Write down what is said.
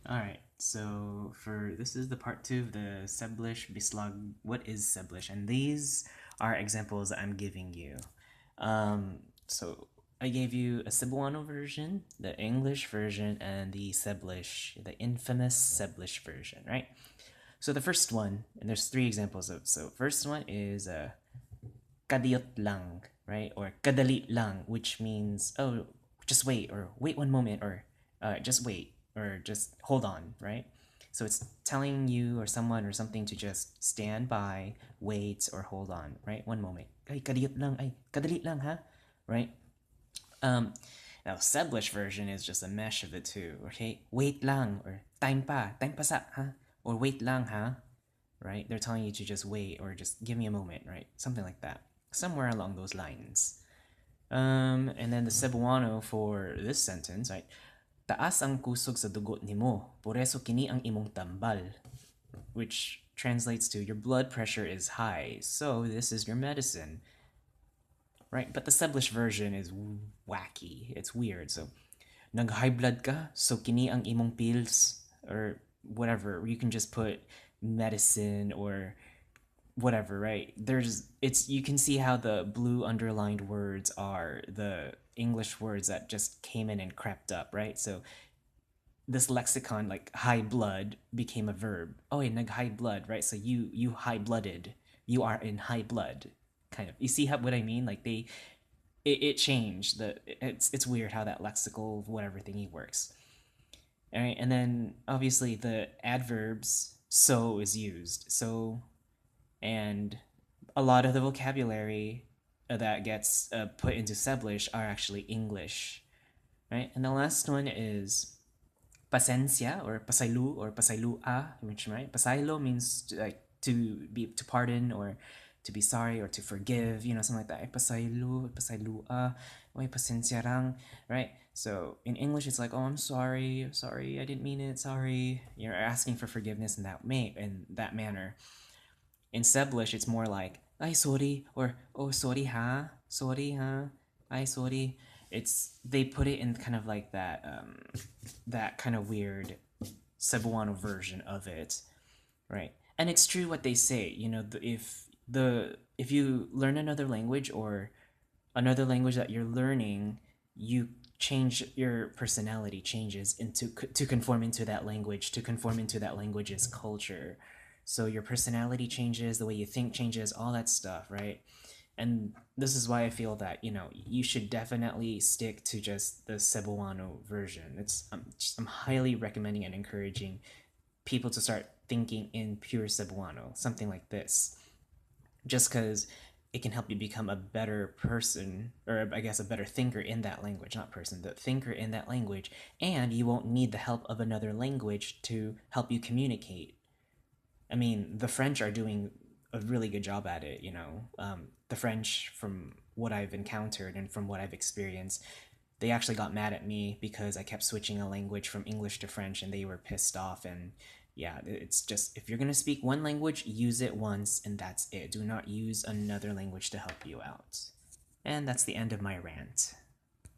Alright, so for this is the part 2 of the Ceblish Bislag. What is Ceblish? And these are examples I'm giving you. So I gave you a Cebuano version, the English version, and the Ceblish, the infamous Ceblish version, right? So the first one, and there's three examples of. So first one is kadiyot lang, right? Or kadali lang, which means oh, just wait, or wait one moment, or just wait, or just hold on, right? So it's telling you or someone or something to just stand by, wait, or hold on, right? One moment. Ay, kadiyot lang, ay, kadali lang, ha? Right? Um, Now, Ceblish version is just a mesh of the two, okay? Wait lang, or time pa sa, ha? Or wait lang, ha? Right? They're telling you to just wait or just give me a moment, right? Something like that. Somewhere along those lines. And then the Cebuano for this sentence, right? Taas ang kusog sa dugo nimo, por eso kini ang imong tambal, which translates to your blood pressure is high, so this is your medicine, right? But the Ceblish version is wacky. It's weird. So, nag-high blood ka, so kini ang imong pills, or whatever. You can just put medicine or whatever, right? You can see how the blue underlined words are the English words that just came in and crept up, right? So this lexicon, like high blood, became a verb. Oh, nag high blood, right? So you high blooded, you are in high blood, kind of. You see what I mean? Like it changed. It's weird how that lexical whatever thingy works. All right, and then obviously the adverbs so is used. So, and a lot of the vocabulary that gets put into Ceblish are actually English, right? And the last one is pasensya or pasaylu or pasaylua, which right? Pasaylo means to pardon or to be sorry or to forgive, something like that. Ay, pasaylu, pasaylua, oy, pasensya rang, right? So in English, it's like, oh, I'm sorry, I didn't mean it, sorry. You're asking for forgiveness in that manner. In Ceblish, it's more like, ay, sorry, or, oh, sorry, ha, ay, sorry. They put it in kind of like that kind of weird Cebuano version of it, right? And it's true what they say. If you learn another language or another language that you're learning, you change your personality changes into to conform into that language, to conform into that language's culture. So your personality changes, the way you think changes, all that stuff, right? And this is why I feel that you should definitely stick to just the Cebuano version. I'm highly recommending and encouraging people to start thinking in pure Cebuano, something like this, just because it can help you become a better person, or I guess a better thinker in that language, not person, the thinker in that language, and you won't need the help of another language to help you communicate. I mean, the French are doing a really good job at it, the French, from what I've encountered and from what I've experienced, they actually got mad at me because I kept switching a language from English to French, and they were pissed off. And yeah, it's just, if you're going to speak one language, use it once and that's it. Do not use another language to help you out. And that's the end of my rant.